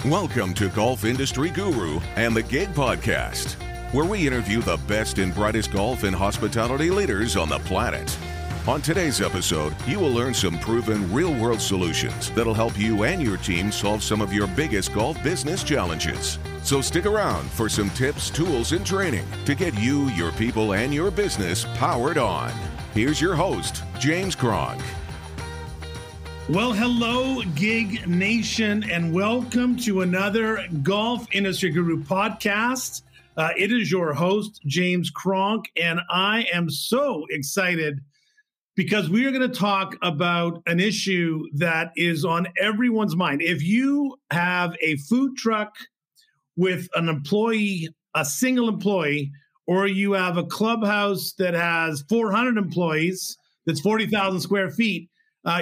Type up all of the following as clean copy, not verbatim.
Welcome to Golf Industry Guru and the Gig Podcast, where we interview the best and brightest golf and hospitality leaders on the planet. On today's episode, you will learn some proven real-world solutions that'll help you and your team solve some of your biggest golf business challenges. So stick around for some tips, tools, and training to get you, your people, and your business powered on. Here's your host, James Cronk. Well, hello, Gig Nation, and welcome to another Golf Industry Guru podcast. It is your host, James Cronk, and I am so excited because we are going to talk about an issue that is on everyone's mind. If you have a food truck with an employee, a single employee, or you have a clubhouse that has 400 employees, that's 40,000 square feet,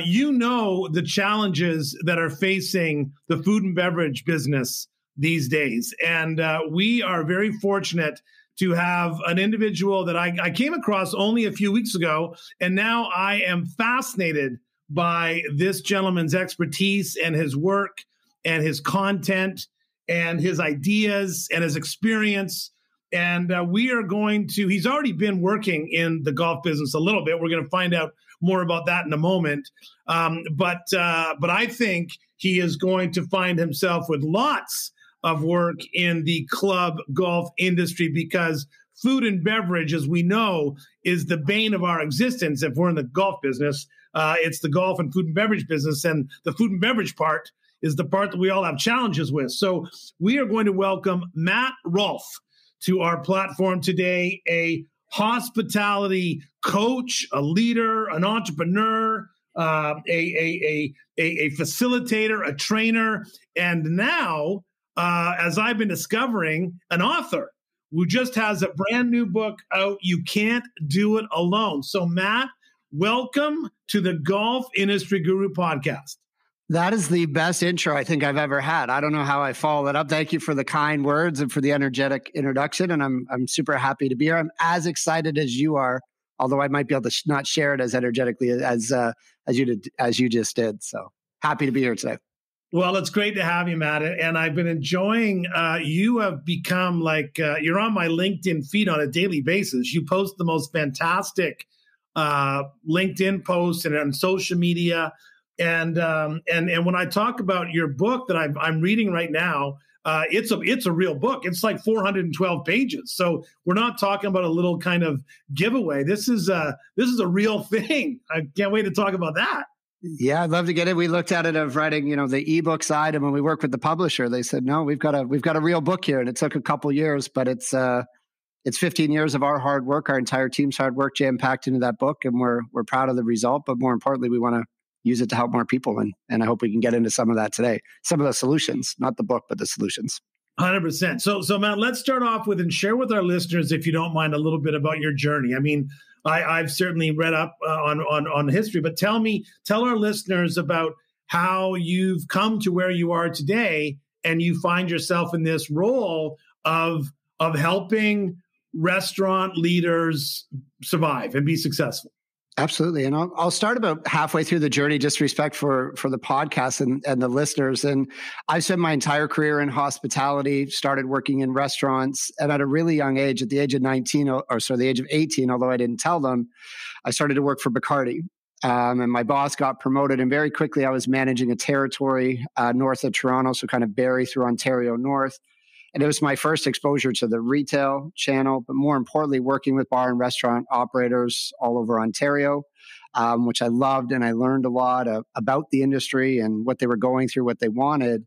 you know the challenges that are facing the food and beverage business these days. And we are very fortunate to have an individual that I came across only a few weeks ago, and now I am fascinated by this gentleman's expertise and his work and his content and his ideas and his experience. And we are going to, he's already been working in the golf business a little bit. We're going to find out more about that in a moment. But I think he is going to find himself with lots of work in the club golf industry because food and beverage, as we know, is the bane of our existence. If we're in the golf business, it's the golf and food and beverage business. And the food and beverage part is the part that we all have challenges with. So we are going to welcome Matt Rolfe to our platform today, a hospitality coach, a leader, an entrepreneur, a facilitator, a trainer, and now, as I've been discovering, an author who just has a brand new book out, You Can't Do It Alone. So Matt, welcome to the Golf Industry Guru podcast. That is the best intro I think I've ever had. I don't know how I follow it up. Thank you for the kind words and for the energetic introduction. And I'm super happy to be here. I'm as excited as you are, although I might be able to not share it as energetically as you just did. So happy to be here today. Well, it's great to have you, Matt. And I've been enjoying, you have become like, you're on my LinkedIn feed on a daily basis. You post the most fantastic LinkedIn posts and on social media. And when I talk about your book that I'm reading right now, it's a real book. It's like 412 pages. So we're not talking about a little kind of giveaway. This is a real thing. I can't wait to talk about that. Yeah, I'd love to get it. We looked at it of writing, the ebook side, and when we worked with the publisher, they said, no, we've got a real book here, and it took a couple years, but it's 15 years of our hard work, our entire team's hard work, jam packed into that book, and we're proud of the result. But more importantly, we want to use it to help more people. And I hope we can get into some of that today. Some of the solutions, not the book, but the solutions. 100%. So Matt, let's start off with and share with our listeners, if you don't mind, a little bit about your journey. I mean, I've certainly read up on history, but tell our listeners about how you've come to where you are today and you find yourself in this role of helping restaurant leaders survive and be successful. Absolutely. And I'll start about halfway through the journey, just respect for the podcast and the listeners. And I've spent my entire career in hospitality, started working in restaurants. And at a really young age, at the age of the age of 18, although I didn't tell them, I started to work for Bacardi. And my boss got promoted. And very quickly, I was managing a territory north of Toronto, so kind of Barrie through Ontario North. And it was my first exposure to the retail channel, but more importantly, working with bar and restaurant operators all over Ontario, which I loved. And I learned a lot about the industry and what they were going through, what they wanted.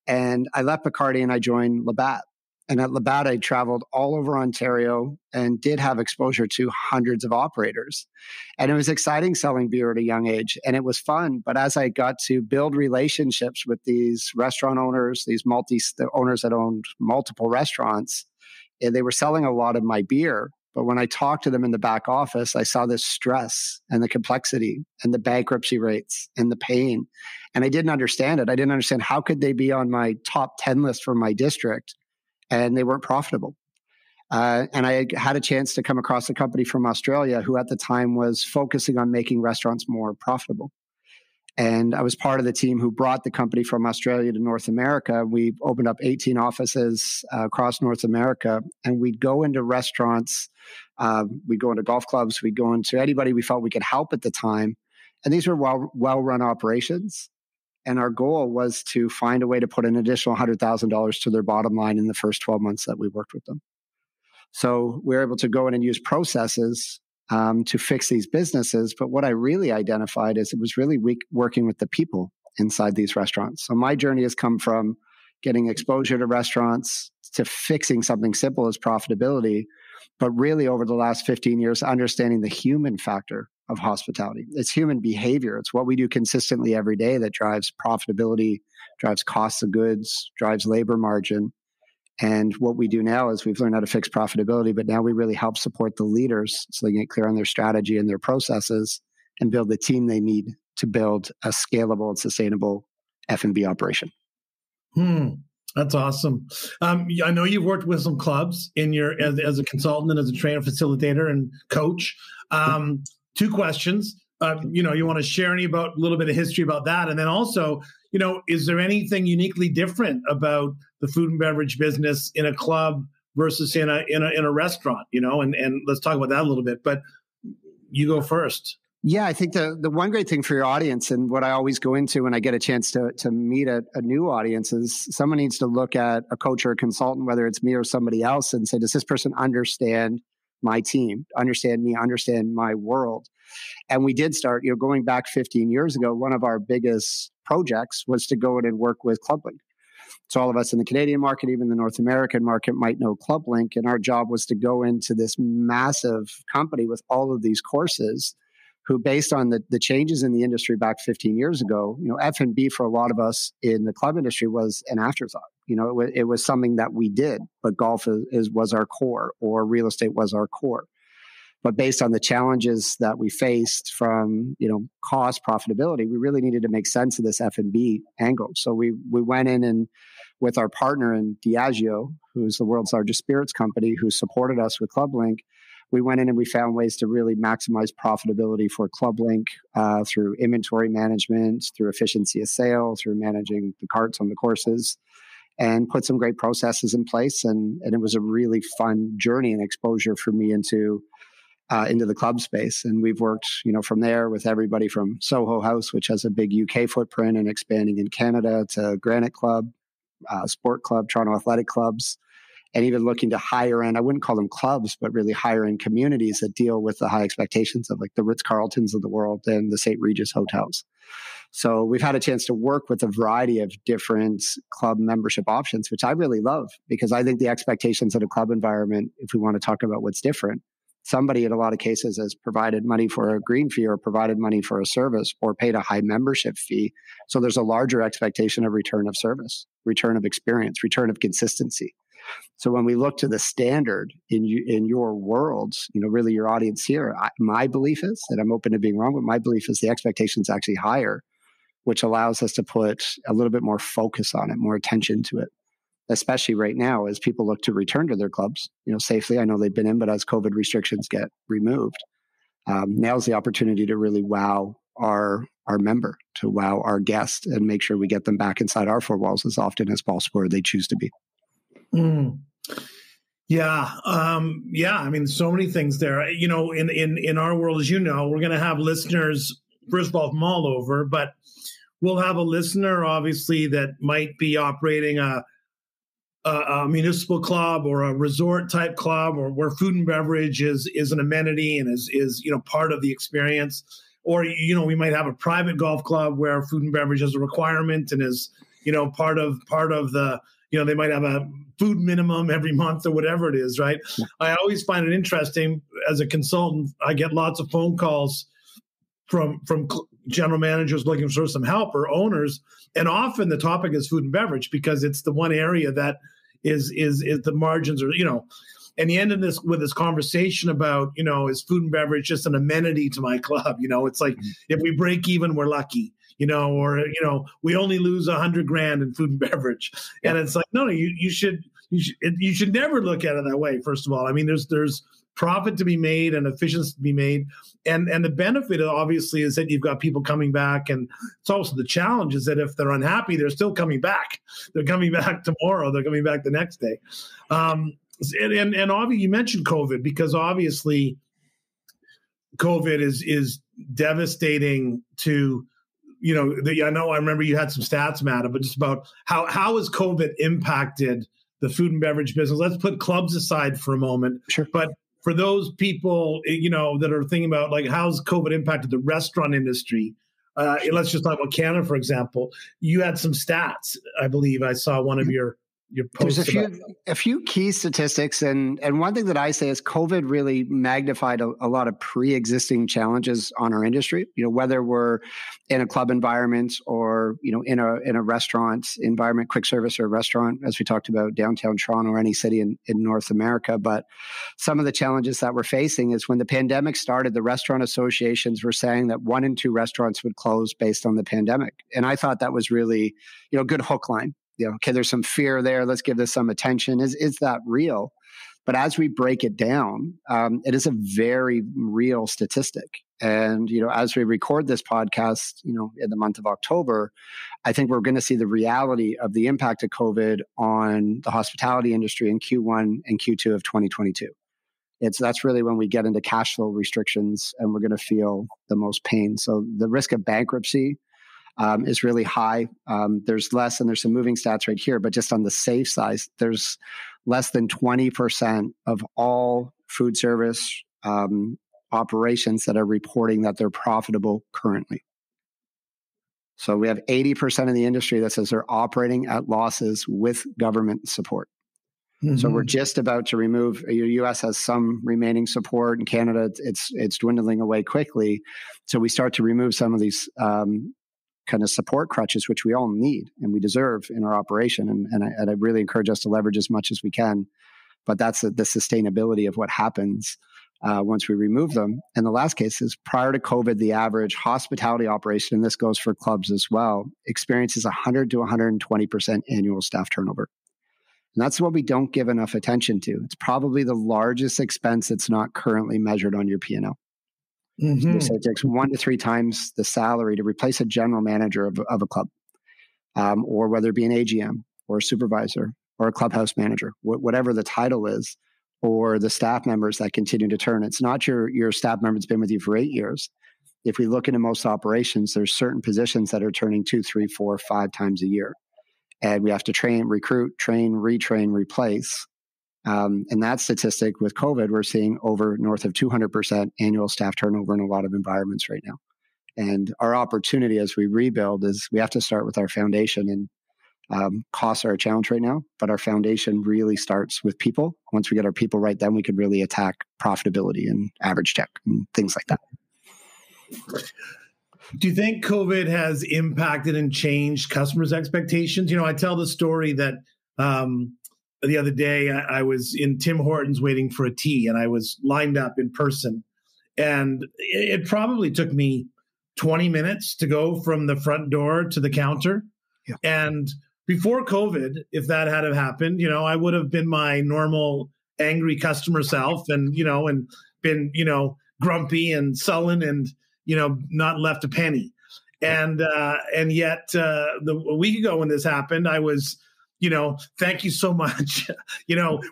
And I left Bacardi and I joined Labatt. And at Labatt, I traveled all over Ontario and did have exposure to hundreds of operators. And it was exciting selling beer at a young age, and it was fun. But as I got to build relationships with these restaurant owners, the owners that owned multiple restaurants, they were selling a lot of my beer. But when I talked to them in the back office, I saw this stress and the complexity and the bankruptcy rates and the pain. And I didn't understand it. I didn't understand how could they be on my top 10 list for my district and they weren't profitable. And I had a chance to come across a company from Australia who at the time was focusing on making restaurants more profitable. And I was part of the team who brought the company from Australia to North America. We opened up 18 offices across North America, and we'd go into restaurants, we'd go into golf clubs, we'd go into anybody we felt we could help at the time. And these were well-run operations. And our goal was to find a way to put an additional $100,000 to their bottom line in the first 12 months that we worked with them. So we were able to go in and use processes to fix these businesses. But what I really identified is it was really working with the people inside these restaurants. So my journey has come from getting exposure to restaurants to fixing something simple as profitability, but really over the last 15 years, understanding the human factor of hospitality. It's human behavior. It's what we do consistently every day that drives profitability, drives costs of goods, drives labor margin. And what we do now is we've learned how to fix profitability, but now we really help support the leaders so they get clear on their strategy and their processes and build the team they need to build a scalable and sustainable F&B operation. That's awesome. I know you've worked with some clubs in your as a consultant and as a trainer, facilitator, and coach. 2 questions. You want to share a little bit of history about that, and then also, is there anything uniquely different about the food and beverage business in a club versus in a restaurant? And let's talk about that a little bit. But you go first. Yeah, I think the one great thing for your audience, and what I always go into when I get a chance to meet a new audience, is someone needs to look at a coach or a consultant, whether it's me or somebody else, and say, does this person understand my team, understand me, understand my world? And we did start, going back 15 years ago, one of our biggest projects was to go in and work with ClubLink. So all of us in the Canadian market, even the North American market, might know ClubLink. And our job was to go into this massive company with all of these courses who, based on the changes in the industry back 15 years ago, F&B for a lot of us in the club industry was an afterthought. It was something that we did, but golf was our core, or real estate was our core. But based on the challenges that we faced from, cost, profitability, we really needed to make sense of this F&B angle. So we went in and with our partner in Diageo, who's the world's largest spirits company, who supported us with ClubLink, we went in and we found ways to really maximize profitability for ClubLink through inventory management, through efficiency of sale, through managing the carts on the courses, and put some great processes in place. And it was a really fun journey and exposure for me into the club space. And we've worked, from there with everybody from Soho House, which has a big UK footprint and expanding in Canada, to Granite Club, Sport Club, Toronto Athletic Clubs, and even looking to higher end, I wouldn't call them clubs, but really higher end communities that deal with the high expectations of like the Ritz-Carltons of the world and the St. Regis hotels. So we've had a chance to work with a variety of different club membership options, which I really love, because I think the expectations of a club environment, if we want to talk about what's different, somebody in a lot of cases has provided money for a green fee or provided money for a service or paid a high membership fee. So there's a larger expectation of return of service, return of experience, return of consistency. So when we look to the standard in your world, really your audience here, my belief is, and I'm open to being wrong, but my belief is the expectation is actually higher, which allows us to put a little bit more focus on it, more attention to it, especially right now as people look to return to their clubs, safely. I know they've been in, but as COVID restrictions get removed, now's the opportunity to really wow our member, to wow our guest, and make sure we get them back inside our 4 walls as often as possible where they choose to be. Yeah. I mean, so many things there. In our world, as we're going to have listeners, first of all, from all over, but we'll have a listener, obviously, that might be operating a municipal club or a resort type club, or where food and beverage is an amenity and is part of the experience. Or, we might have a private golf club where food and beverage is a requirement and is, part of the, they might have a food minimum every month or whatever it is, right? Yeah. I always find it interesting as a consultant. I get lots of phone calls from general managers looking for some help, or owners. And often the topic is food and beverage, because it's the one area that is the margins are, and you end in with this conversation about, is food and beverage just an amenity to my club? It's like, if we break even, we're lucky. Or we only lose $100,000 in food and beverage, and it's like, no, you should never look at it that way. First of all, I mean, there's profit to be made and efficiency to be made. And the benefit, obviously, is that you've got people coming back. And it's also the challenge is that if they're unhappy, they're still coming back. They're coming back tomorrow. They're coming back the next day. And obviously, you mentioned COVID, because obviously COVID is devastating to, I know I remember you had some stats, Matt, but just about how has COVID impacted the food and beverage business? Let's put clubs aside for a moment. Sure. But for those people, that are thinking about like how's COVID impacted the restaurant industry, let's just talk about Canada, for example. You had some stats, I believe. I saw one of your posts. There's a few key statistics, and one thing that I say is COVID really magnified a lot of pre-existing challenges on our industry. Whether we're in a club environment or in a restaurant environment, quick service or restaurant, as we talked about downtown Toronto or any city in North America. But some of the challenges that we're facing is when the pandemic started, the restaurant associations were saying that 1 in 2 restaurants would close based on the pandemic, and I thought that was really a good hook line. Okay, there's some fear there. Let's give this some attention. Is that real? But as we break it down, it is a very real statistic. And, as we record this podcast, in the month of October, I think we're going to see the reality of the impact of COVID on the hospitality industry in Q1 and Q2 of 2022. That's really when we get into cash flow restrictions and we're going to feel the most pain. So the risk of bankruptcy is really high. There's less, and there's some moving stats right here, but just on the safe side, there's less than 20% of all food service operations that are reporting that they're profitable currently. So we have 80% of the industry that says they're operating at losses with government support. Mm-hmm. So we're just about to remove. The U.S. has some remaining support. In Canada, it's dwindling away quickly. So we start to remove some of these kind of support crutches, which we all need and we deserve in our operation. And I really encourage us to leverage as much as we can. But that's the sustainability of what happens once we remove them. And the last case is prior to COVID, the average hospitality operation, and this goes for clubs as well, experiences 100 to 120% annual staff turnover. And that's what we don't give enough attention to. It's probably the largest expense that's not currently measured on your P&L. Mm-hmm. So it takes 1 to 3 times the salary to replace a general manager of a club, or whether it be an AGM or a supervisor or a clubhouse manager, whatever the title is, or the staff members that continue to turn. It's not your staff member that's been with you for 8 years. If we look into most operations, there's certain positions that are turning 2, 3, 4, 5 times a year. And we have to recruit, train, retrain, replace. And that statistic with COVID, we're seeing over north of 200% annual staff turnover in a lot of environments right now. And our opportunity as we rebuild is we have to start with our foundation, and costs are a challenge right now, but our foundation really starts with people. Once we get our people right, then we could really attack profitability and average check and things like that. Do you think COVID has impacted and changed customers' expectations? I tell the story that the other day I was in Tim Hortons waiting for a tea, and I was lined up in person, and it probably took me 20 minutes to go from the front door to the counter. Yeah. And before COVID, if that had happened, I would have been my normal angry customer self and been, grumpy and sullen and, not left a penny. And yet a week ago when this happened, I was, thank you so much.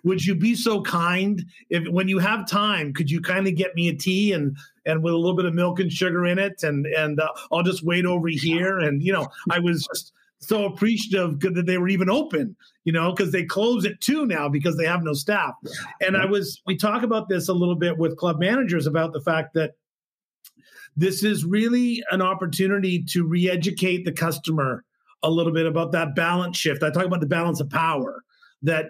Would you be so kind when you have time, could you kind of get me a tea and with a little bit of milk and sugar in it, and I'll just wait over here. And, I was just so appreciative that they were even open, because they close at 2 now because they have no staff. And we talk about this a little bit with club managers about the fact that this is really an opportunity to re-educate the customer a little bit about that balance shift. I talk about the balance of power, that,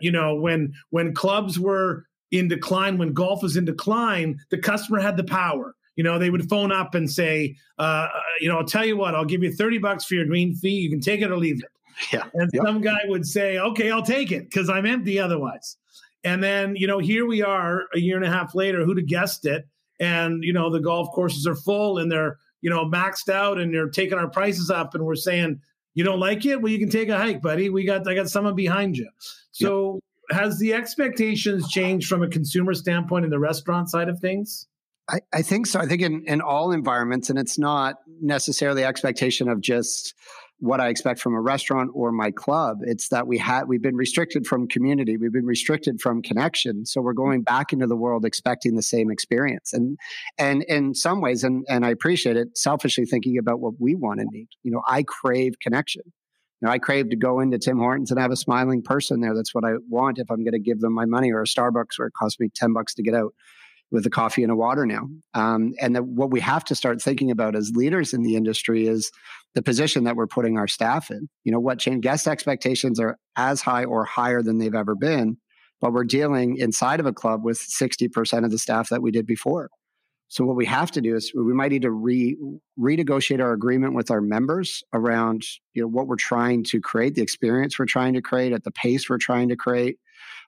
when clubs were in decline, when golf was in decline, the customer had the power. They would phone up and say, I'll tell you what, I'll give you $30 for your green fee. You can take it or leave it. Yeah. And some guy would say, okay, I'll take it because I'm empty otherwise. And then, here we are a year and a half later, who'd have guessed it? And, the golf courses are full and they're, maxed out, and they're taking our prices up, and we're saying, you don't like it? Well, you can take a hike, buddy. I got someone behind you. So has the expectations changed from a consumer standpoint in the restaurant side of things? I think so. I think in all environments, and it's not necessarily expectation of just what I expect from a restaurant or my club. It's that we've been restricted from community. We've been restricted from connection. So we're going back into the world expecting the same experience. And in some ways, and I appreciate it, selfishly thinking about what we want and need. I crave connection. I crave to go into Tim Hortons and have a smiling person there. That's what I want if I'm going to give them my money, or a Starbucks where it costs me $10 to get out with a coffee and a water now. What we have to start thinking about as leaders in the industry is the position that we're putting our staff in. What change? Guest expectations are as high or higher than they've ever been, but we're dealing inside of a club with 60% of the staff that we did before. So what we have to do is we might need to renegotiate our agreement with our members around what we're trying to create, the experience we're trying to create at the pace we're trying to create.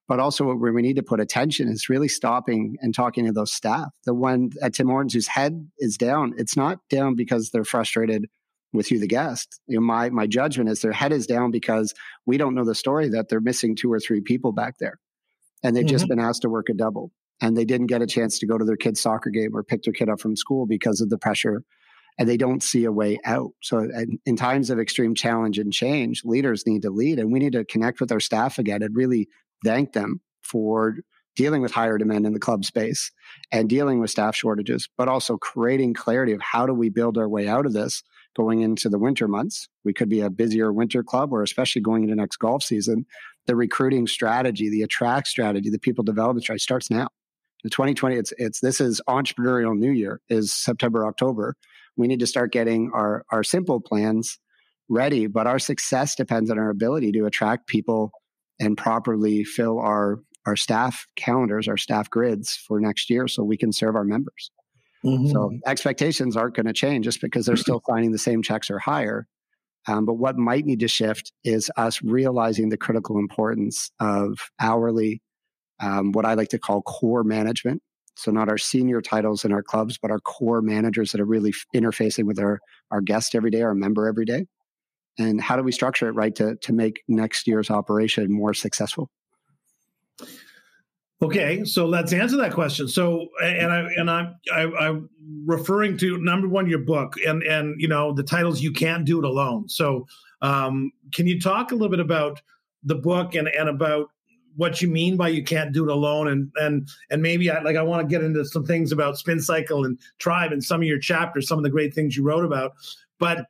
But also where we need to put attention is really stopping and talking to those staff. The one at Tim Hortons whose head is down, it's not down because they're frustrated with you, the guest. My judgment is their head is down because we don't know the story that they're missing 2 or 3 people back there. And they've just been asked to work a double. And they didn't get a chance to go to their kid's soccer game or pick their kid up from school because of the pressure. And they don't see a way out. So in times of extreme challenge and change, leaders need to lead. And we need to connect with our staff again and really thank them for dealing with higher demand in the club space and dealing with staff shortages, but also creating clarity of how do we build our way out of this going into the winter months. We could be a busier winter club, or especially going into next golf season. The recruiting strategy, the attract strategy, the people development strategy starts now. In 2020, this is entrepreneurial new year, is September, October. We need to start getting our simple plans ready, but our success depends on our ability to attract people and properly fill our staff calendars, our staff grids for next year so we can serve our members. So expectations aren't going to change just because they're still signing the same checks or higher. But what might need to shift is us realizing the critical importance of hourly, what I like to call core management. So not our senior titles in our clubs, but our core managers that are really interfacing with our guest every day, our member every day. And how do we structure it right to make next year's operation more successful? Okay, so let's answer that question. So, I'm referring to number one, your book, and the title's "You Can't Do It Alone." So, can you talk a little bit about the book and about what you mean by "You Can't Do It Alone"? And maybe I want to get into some things about Spin Cycle and Tribe and some of your chapters, some of the great things you wrote about, but.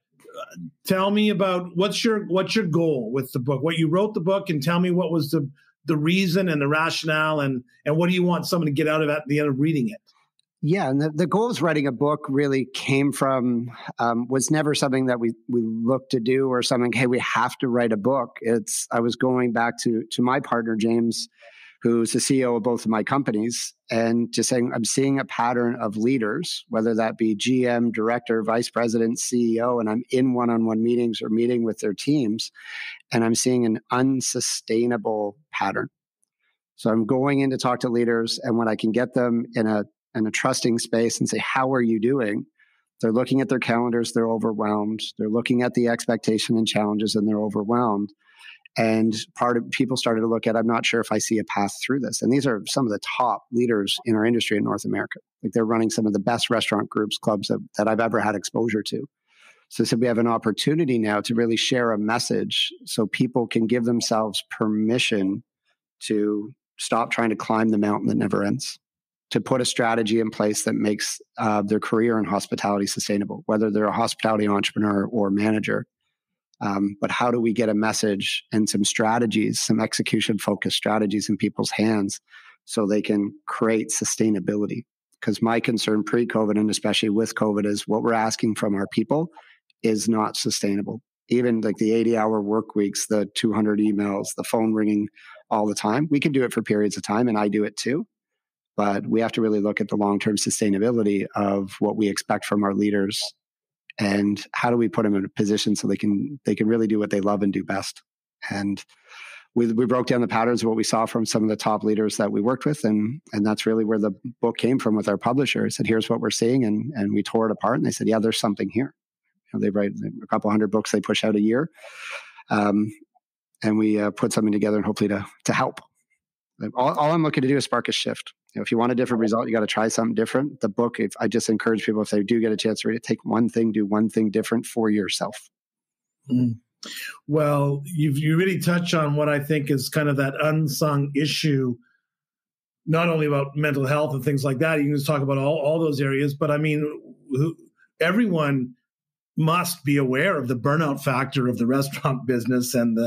Tell me about what's your goal with the book, what you wrote the book, and tell me what was the reason and the rationale, and what do you want someone to get out of at the end of reading it? Yeah, and the goal of writing a book really came from, was never something that we looked to do or something, hey, we have to write a book. I was going back to my partner, James, who's the CEO of both of my companies, and just saying, I'm seeing a pattern of leaders, whether that be GM, director, vice president, CEO, and I'm in one-on-one meetings or meeting with their teams, and I'm seeing an unsustainable pattern. So I'm going in to talk to leaders, and when I can get them in a trusting space and say, how are you doing? They're looking at their calendars, they're overwhelmed. They're looking at the expectation and challenges, and they're overwhelmed. And people started to look at, I'm not sure if I see a path through this. And these are some of the top leaders in our industry in North America. Like, they're running some of the best restaurant groups, clubs that I've ever had exposure to. So we have an opportunity now to really share a message so people can give themselves permission to stop trying to climb the mountain that never ends, to put a strategy in place that makes their career in hospitality sustainable, whether they're a hospitality entrepreneur or manager. But how do we get a message and some strategies, some execution-focused strategies in people's hands so they can create sustainability? Because my concern pre-COVID, and especially with COVID, is what we're asking from our people is not sustainable. Even like the 80-hour work weeks, the 200 emails, the phone ringing all the time. We can do it for periods of time, and I do it too. But we have to really look at the long-term sustainability of what we expect from our leaders. And how do we put them in a position so they can really do what they love and do best? And we broke down the patterns of what we saw from some of the top leaders that we worked with, and that's really where the book came from with our publisher. I said, here's what we're seeing, and we tore it apart, and they said, yeah, there's something here. They write a couple hundred books they push out a year, and we put something together, and hopefully to help. All I'm looking to do is spark a shift. If you want a different result, you got to try something different. The book, I just encourage people, if they do get a chance to read it, take one thing, do one thing different for yourself. Mm. Well, you really touch on what I think is kind of that unsung issue, not only about mental health and things like that. You can just talk about all those areas, but I mean, everyone must be aware of the burnout factor of the restaurant business and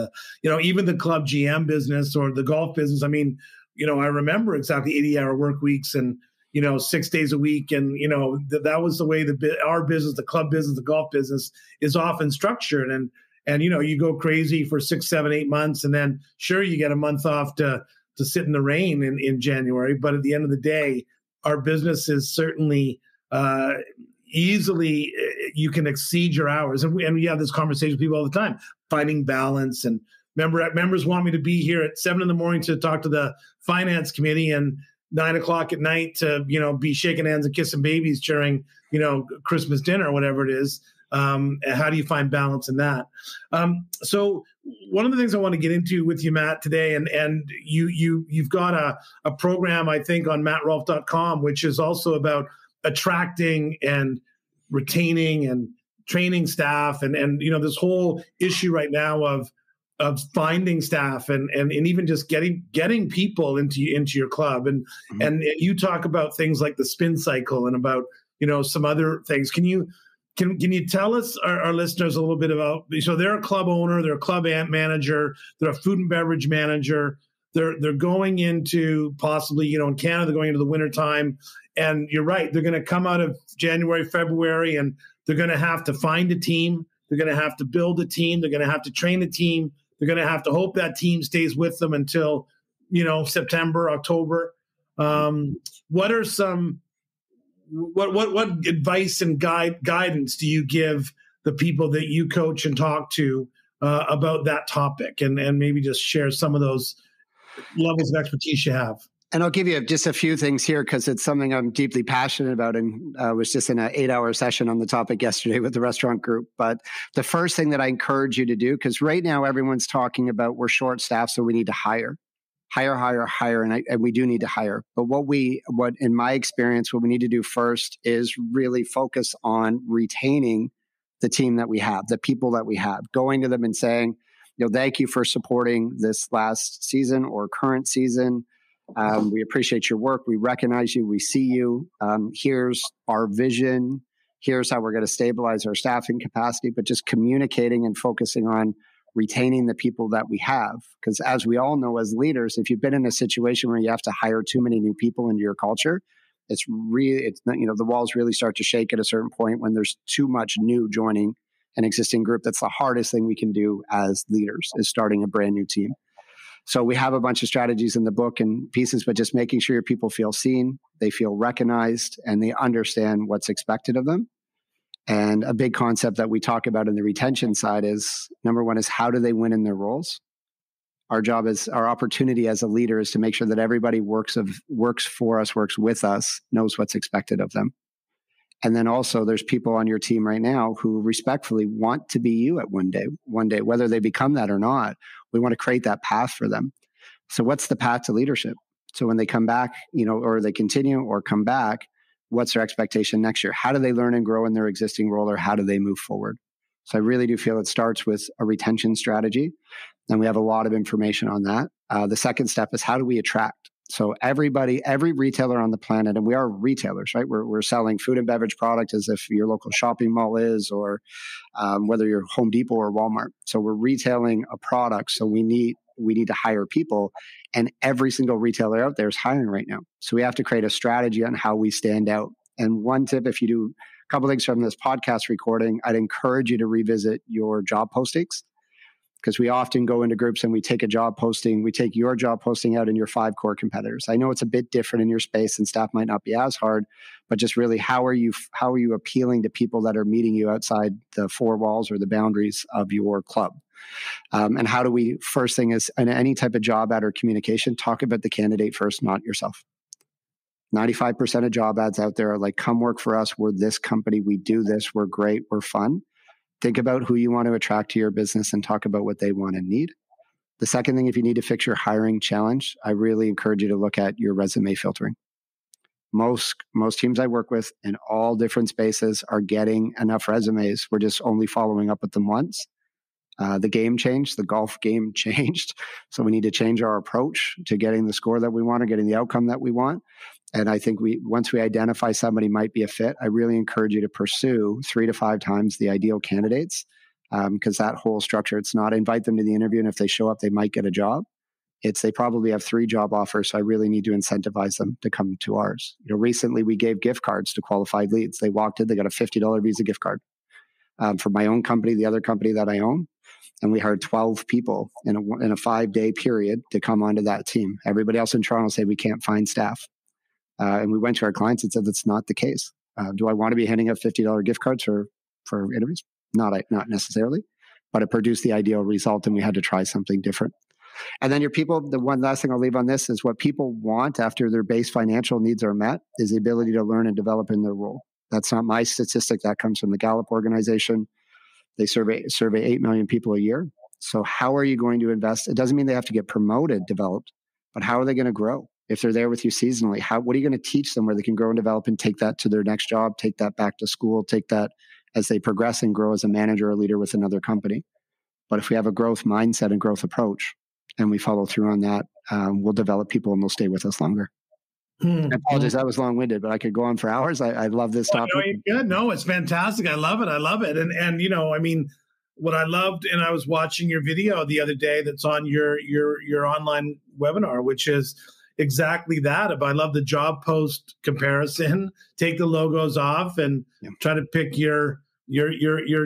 even the club GM business or the golf business. I mean, I remember exactly 80-hour work weeks and, 6 days a week. And, that was the way our business, the club business, the golf business is often structured. And, you go crazy for 6, 7, 8 months. And then sure, you get a month off to sit in the rain in January. But at the end of the day, our business is certainly easily, you can exceed your hours. And we have this conversation with people all the time, finding balance. And members want me to be here at 7 a.m. to talk to the finance committee and 9:00 at night to, be shaking hands and kissing babies during, Christmas dinner or whatever it is. How do you find balance in that? So one of the things I want to get into with you, Matt, today, and you've got a program, I think, on mattrolfe.com, which is also about attracting and retaining and training staff, and this whole issue right now of finding staff and even just getting people into your club, and you talk about things like the spin cycle and about some other things. Can you tell us, our listeners, a little bit about, so they're a club owner, they're a club manager, they're a food and beverage manager, they're going into possibly, in Canada, they're going into the wintertime, and you're right, they're going to come out of January, February, and they're going to have to find a team, they're going to have to build a team, they're going to have to train a team, they're going to have to hope that team stays with them until, September, October. What are some What advice and guidance do you give the people that you coach and talk to about that topic, and maybe just share some of those levels of expertise you have? And I'll give you just a few things here because it's something I'm deeply passionate about, and was just in an 8-hour session on the topic yesterday with the restaurant group. But the first thing that I encourage you to do, because right now everyone's talking about we're short staffed, so we need to hire, and we do need to hire. But what in my experience, what we need to do first is really focus on retaining the team that we have, the people that we have, going to them and saying, thank you for supporting this last season or current season. We appreciate your work. We recognize you. We see you. Here's our vision. Here's how we're going to stabilize our staffing capacity, but just communicating and focusing on retaining the people that we have. Because as we all know, as leaders, if you've been in a situation where you have to hire too many new people into your culture, the walls really start to shake at a certain point when there's too much new joining an existing group. That's the hardest thing we can do as leaders, is starting a brand new team. So we have a bunch of strategies in the book and pieces, but just making sure your people feel seen, they feel recognized, and they understand what's expected of them. And a big concept that we talk about in the retention side is, number one, is how do they win in their roles? Our opportunity as a leader is to make sure that everybody works for us, works with us, knows what's expected of them. And then also there's people on your team right now who respectfully want to be you at one day, whether they become that or not. We want to create that path for them. So what's the path to leadership? So when they come back, or they continue or come back, what's their expectation next year? How do they learn and grow in their existing role, or how do they move forward? So I really do feel it starts with a retention strategy. And we have a lot of information on that. The second step is, how do we attract? So every retailer on the planet, and we are retailers, right? We're selling food and beverage product as if your local shopping mall is, or whether you're Home Depot or Walmart. So we're retailing a product. So we need to hire people, and every single retailer out there is hiring right now. So we have to create a strategy on how we stand out. And one tip, if you do a couple things from this podcast recording, I'd encourage you to revisit your job postings. Because we often go into groups and we take your job posting out in your 5 core competitors. I know it's a bit different in your space and staff might not be as hard, but just really how are you appealing to people that are meeting you outside the 4 walls or the boundaries of your club? And how do we, first thing is, in any type of job ad or communication, talk about the candidate first, not yourself. 95% of job ads out there are like, come work for us. We're this company. We do this. We're great. We're fun. Think about who you want to attract to your business and talk about what they want and need. The second thing, if you need to fix your hiring challenge, I really encourage you to look at your resume filtering. Most teams I work with in all different spaces are getting enough resumes. We're just only following up with them once. The game changed, the golf game changed. So we need to change our approach to getting the score that we want or getting the outcome that we want. And I think once we identify somebody might be a fit, I really encourage you to pursue 3 to 5 times the ideal candidates, because that whole structure, it's not invite them to the interview, and if they show up, they might get a job. It's they probably have 3 job offers, so I really need to incentivize them to come to ours. Recently we gave gift cards to qualified leads. They walked in, they got a $50 Visa gift card for my own company, the other company that I own. And we hired 12 people in a 5-day period to come onto that team. Everybody else in Toronto said we can't find staff. And we went to our clients and said that's not the case. Do I want to be handing out $50 gift cards for interviews? Not necessarily, but it produced the ideal result, and we had to try something different. And then your people, the one last thing I'll leave on this is what people want after their base financial needs are met is the ability to learn and develop in their role. That's not my statistic. That comes from the Gallup organization. They survey 8 million people a year. So how are you going to invest? It doesn't mean they have to get promoted, developed, but how are they going to grow? If they're there with you seasonally, what are you going to teach them where they can grow and develop and take that to their next job, take that back to school, take that as they progress and grow as a manager or leader with another company? But if we have a growth mindset and growth approach and we follow through on that, we'll develop people and they'll stay with us longer. I apologize, that was long-winded, but I could go on for hours. I love this topic. No, you're good. No, it's fantastic. I love it. And what I loved, and I was watching your video the other day that's on your online webinar, which is exactly that. I love the job post comparison. Take the logos off and try to pick your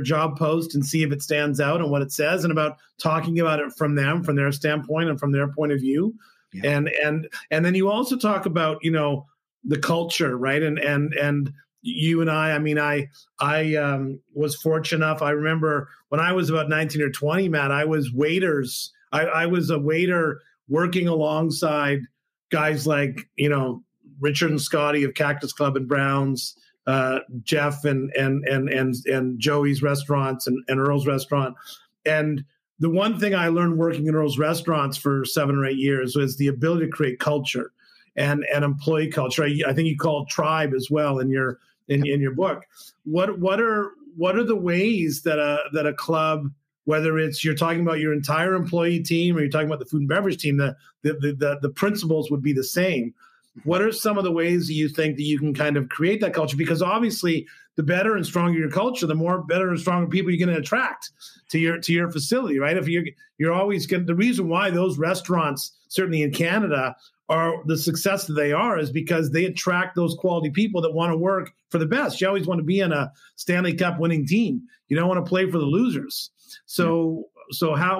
job post and see if it stands out and what it says, and about talking about it from their standpoint and from their point of view. Yeah. And then you also talk about, the culture, right? And you and I was fortunate enough. I remember when I was about 19 or 20, Matt, I was I was a waiter working alongside guys like, Richard and Scotty of Cactus Club and Brown's, Jeff and Joey's restaurants and Earl's restaurant. And the one thing I learned working in Earl's restaurants for 7 or 8 years was the ability to create culture and employee culture. I think you call it tribe as well in your book. What are the ways that a club, whether it's you're talking about your entire employee team or you're talking about the food and beverage team, the principles would be the same. What are some of the ways that you think that you can kind of create that culture? Because obviously, the better and stronger your culture, the more better and stronger people you're going to attract to your facility, right? If you're always going, the reason why those restaurants, certainly in Canada, are the success that they are is because they attract those quality people that want to work for the best. You always want to be in a Stanley Cup winning team. You don't want to play for the losers. So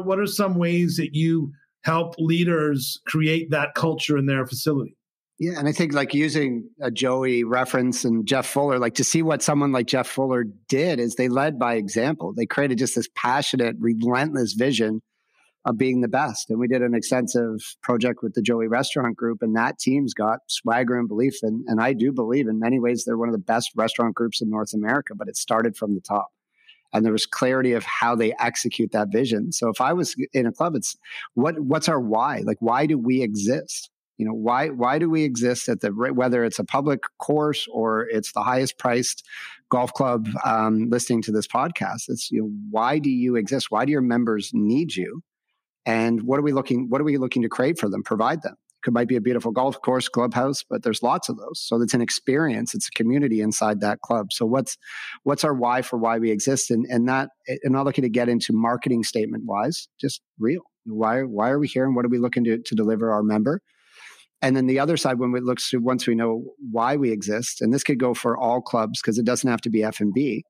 what are some ways that you help leaders create that culture in their facility? Yeah, and I think like using a Joey reference and Jeff Fuller, like to see what someone like Jeff Fuller did is they led by example. They created just this passionate, relentless vision of being the best. And we did an extensive project with the Joey Restaurant Group, and that team's got swagger and belief. And I do believe in many ways they're one of the best restaurant groups in North America, but it started from the top. And there was clarity of how they execute that vision. So if I was in a club, it's what's our why? Like, why do we exist? Why do we exist at whether it's a public course or it's the highest priced golf club listening to this podcast? It's, why do you exist? Why do your members need you? And what are we looking to create for them? Provide them. It might be a beautiful golf course, clubhouse, but there's lots of those. So it's an experience. It's a community inside that club. So what's our why for why we exist? And not looking to get into marketing statement wise, just real. Why are we here and what are we looking to deliver our member? And then the other side, when we look to once we know why we exist, and this could go for all clubs because it doesn't have to be F&B,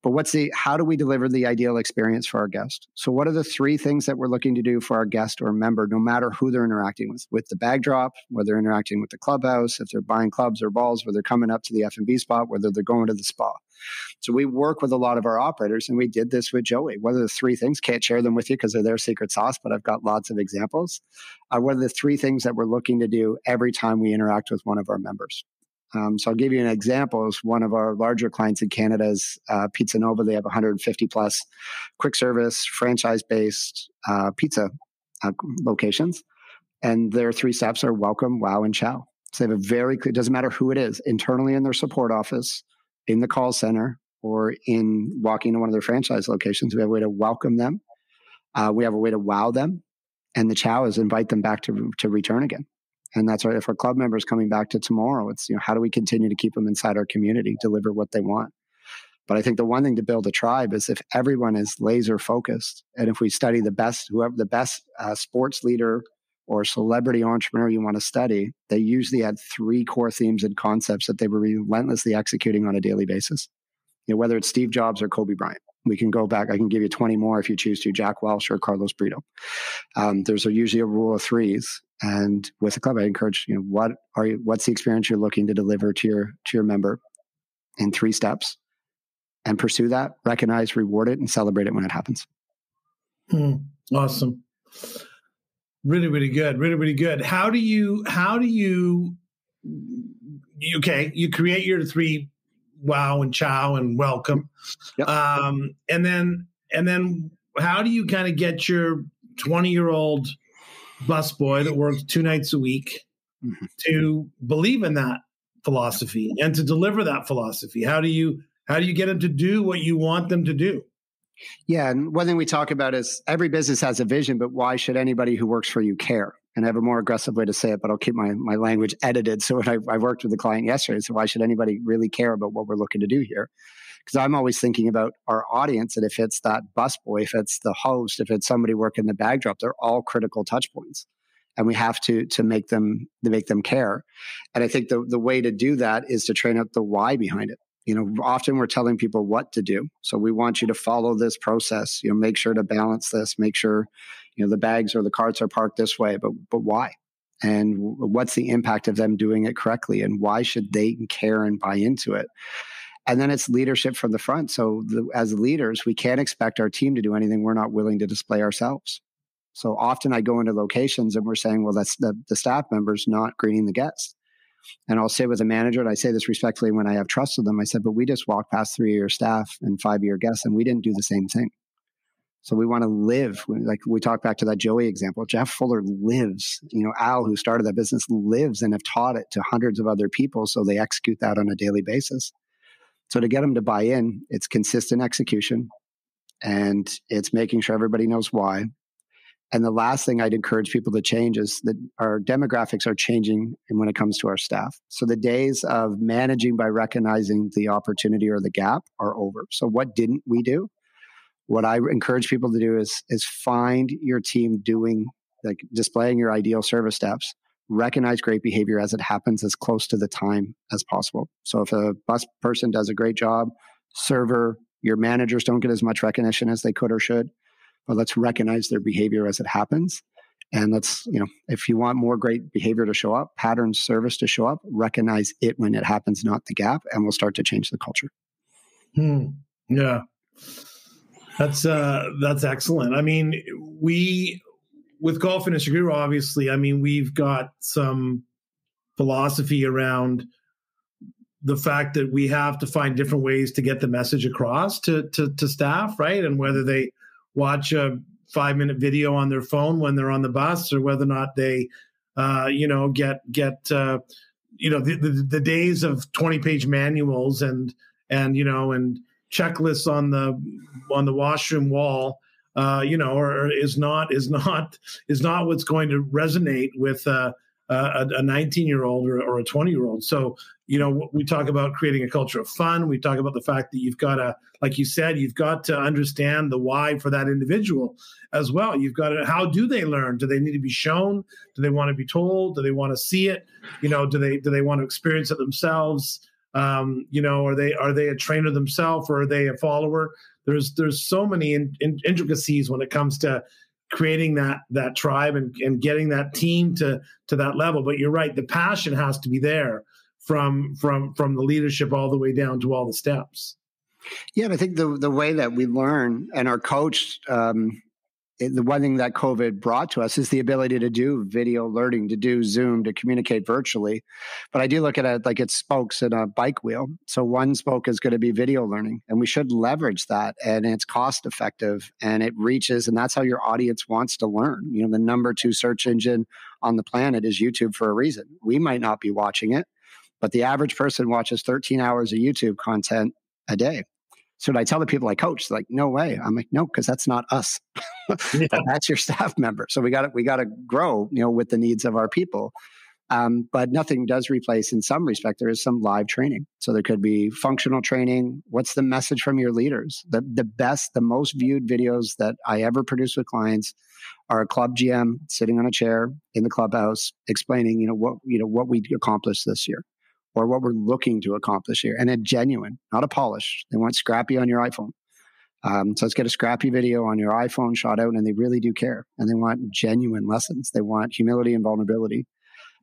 but how do we deliver the ideal experience for our guest? So what are the 3 things that we're looking to do for our guest or member, no matter who they're interacting with the bag drop, whether they're interacting with the clubhouse, if they're buying clubs or balls, whether they're coming up to the F&B spot, whether they're going to the spa. So we work with a lot of our operators, and we did this with Joey. What are the 3 things? Can't share them with you because they're their secret sauce, but I've got lots of examples. What are the 3 things that we're looking to do every time we interact with one of our members? So I'll give you an example. One of our larger clients in Canada is Pizza Nova. They have 150 plus quick service, franchise-based pizza locations. And their 3 steps are welcome, wow, and ciao. So they have a very clear, it doesn't matter who it is, internally in their support office, in the call center, or in walking to one of their franchise locations. We have a way to welcome them. We have a way to wow them. And the ciao is invite them back to return again. And that's right. If our club members coming back to tomorrow, it's, how do we continue to keep them inside our community, deliver what they want? But I think the one thing to build a tribe is if everyone is laser focused, and if we study the best sports leader or celebrity entrepreneur you want to study, they usually had 3 core themes and concepts that they were relentlessly executing on a daily basis. Whether it's Steve Jobs or Kobe Bryant. We can go back. I can give you 20 more if you choose to, Jack Welch or Carlos Brito. There's usually a rule of 3s. And with the club, I encourage, what's the experience you're looking to deliver to your member in 3 steps, and pursue that, recognize, reward it, and celebrate it when it happens. Awesome. Really, really good. Really, really good. How do you create your 3 wow and ciao and welcome. Yep. And then how do you kind of get your 20-year-old busboy that works 2 nights a week to believe in that philosophy and to deliver that philosophy? How do you get them to do what you want them to do? Yeah. And one thing we talk about is every business has a vision, but why should anybody who works for you care? And I have a more aggressive way to say it, but I'll keep my language edited. So when I worked with the client yesterday, so why should anybody really care about what we're looking to do here? Because I'm always thinking about our audience, and if it's that busboy, if it's the host, if it's somebody working the bag drop, they're all critical touch points. And we have to make them care. And I think the way to do that is to train up the why behind it. Often we're telling people what to do. So we want you to follow this process, make sure to balance this, make sure, the bags or the carts are parked this way, but why? And what's the impact of them doing it correctly? And why should they care and buy into it? And then it's leadership from the front. So as leaders, we can't expect our team to do anything we're not willing to display ourselves. So often I go into locations and we're saying, well, that's the staff members not greeting the guests. And I'll say with a manager, and I say this respectfully when I have trust with them, I said, but we just walked past 3-year staff and 5-year guests, and we didn't do the same thing. So we want to live. Like we talk back to that Joey example, Jeff Fuller lives, Al, who started that business, lives and have taught it to hundreds of other people. So they execute that on a daily basis. So to get them to buy in, it's consistent execution, and it's making sure everybody knows why. And the last thing I'd encourage people to change is that our demographics are changing when it comes to our staff. So the days of managing by recognizing the opportunity or the gap are over. So what didn't we do? What I encourage people to do is find your team doing, like displaying your ideal service steps, recognize great behavior as it happens as close to the time as possible. So if a bus person does a great job, server, your managers don't get as much recognition as they could or should. But let's recognize their behavior as it happens. And let's, if you want more great behavior to show up, pattern service to show up, recognize it when it happens, not the gap, and we'll start to change the culture. Yeah. That's excellent. I mean, with Golf Industry Guru, obviously, we've got some philosophy around the fact that we have to find different ways to get the message across to staff, right? And whether they watch a 5-minute video on their phone when they're on the bus, or whether or not they, get the days of 20-page manuals and checklists on the washroom wall, or is not what's going to resonate with a 19-year-old or a 20-year-old. So, we talk about creating a culture of fun. We talk about the fact that you've got to, like you said, you've got to understand the why for that individual as well. You've got to, how do they learn? Do they need to be shown? Do they want to be told? Do they want to see it? Do they want to experience it themselves? Are they a trainer themselves, or are they a follower? There's so many intricacies when it comes to creating that tribe and getting that team to that level. But you're right, the passion has to be there from the leadership all the way down to all the steps. Yeah, and I think the way that we learn and are coached the one thing that COVID brought to us is the ability to do video learning, to do Zoom, to communicate virtually. But I do look at it like it's spokes in a bike wheel. So one spoke is going to be video learning, and we should leverage that. And it's cost effective, and it reaches, and that's how your audience wants to learn. You know, the number 2 search engine on the planet is YouTube for a reason. We might not be watching it, but the average person watches 13 hours of YouTube content a day. So I tell the people I coach, like, no way. I'm like, no, because that's not us. That's your staff member. So we got to grow, you know, with the needs of our people. But nothing does replace, in some respect, there is some live training. So there could be functional training. What's the message from your leaders? The most viewed videos that I ever produce with clients are a club GM sitting on a chair in the clubhouse explaining, what we accomplished this year, or what we're looking to accomplish here. And a genuine, not a polish. They want scrappy on your iPhone. So let's get a scrappy video on your iPhone shot out, and they really do care. And they want genuine lessons. They want humility and vulnerability.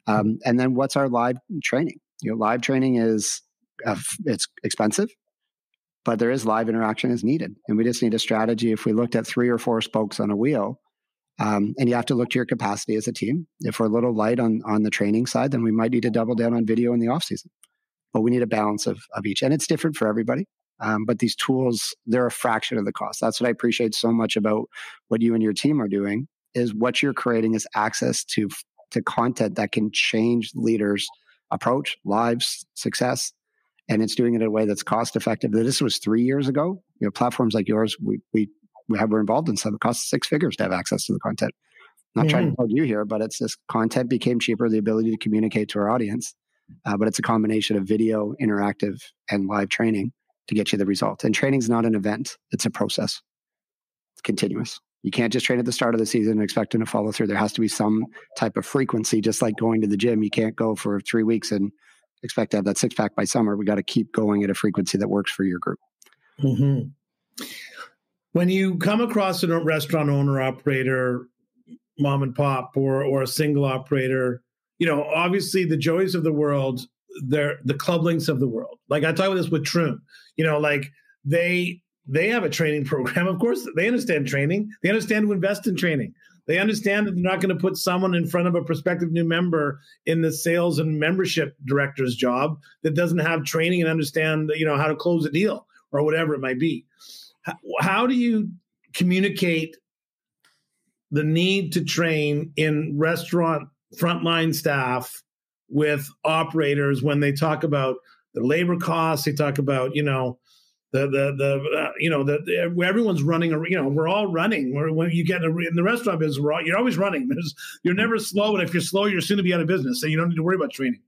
And then what's our live training? Live training is, it's expensive, but there is live interaction as needed. And we just need a strategy. If we looked at 3 or 4 spokes on a wheel, and you have to look to your capacity as a team. If we're a little light on the training side, then we might need to double down on video in the off season. But we need a balance of each. And it's different for everybody. But these tools, they're a fraction of the cost. That's what I appreciate so much about what you and your team are doing, is what you're creating is access to content that can change leaders' approach, lives, success. And it's doing it in a way that's cost effective. This was 3 years ago. Platforms like yours, we're involved in some. It costs 6 figures to have access to the content. I'm not trying to plug you here, but it's this content became cheaper, the ability to communicate to our audience. But it's a combination of video, interactive, and live training to get you the result. And training's not an event. It's a process. It's continuous. You can't just train at the start of the season and expect them to follow through. There has to be some type of frequency, just like going to the gym. You can't go for 3 weeks and expect to have that 6-pack by summer. We got to keep going at a frequency that works for your group. Mm-hmm. When you come across a restaurant owner, operator, mom and pop, or a single operator, obviously the Joeys of the world, they're the Clublinks of the world. Like I talk about this with Troon, like they have a training program. Of course, they understand training. They understand to invest in training. They understand that they're not going to put someone in front of a prospective new member in the sales and membership director's job that doesn't have training and understand, how to close a deal or whatever it might be. How do you communicate the need to train in restaurant frontline staff with operators when they talk about the labor costs? They talk about, everyone's running. We're all running. When you get in the restaurant business, you're always running. You're never slow, and if you're slow, you're soon to be out of business. So you don't need to worry about training.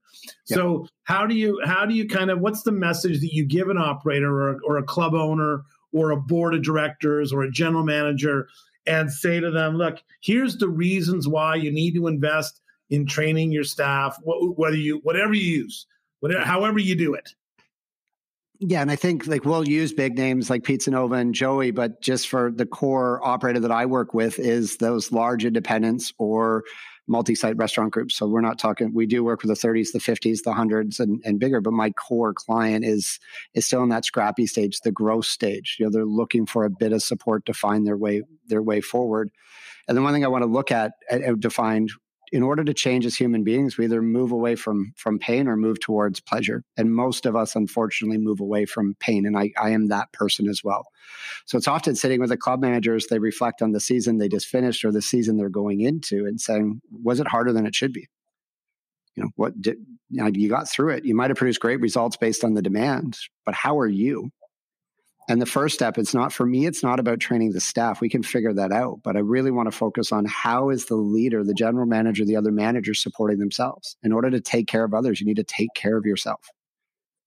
Yep. So how do you kind of, what's the message that you give an operator or a club owner or a board of directors or a general manager, and say to them, look, here's the reasons why you need to invest in training your staff, whatever you use, however you do it? Yeah, and I think we'll use big names like Pizza Nova and Joey, but just for the core operator that I work with is those large independents or multi-site restaurant groups. So we're not talking, we do work with the 30s, the 50s, the 100s and bigger, but my core client is still in that scrappy stage, the growth stage. They're looking for a bit of support to find their way forward. And then one thing I want to look at and define, in order to change as human beings, we either move away from pain or move towards pleasure. And most of us, unfortunately, move away from pain. And I am that person as well. So it's often sitting with the club managers, they reflect on the season they just finished or the season they're going into and saying, was it harder than it should be? You got through it. You might have produced great results based on the demand, but how are you? And the first step, it's not about training the staff. We can figure that out. But I really want to focus on how is the leader, the general manager, the other managers supporting themselves. In order to take care of others, you need to take care of yourself.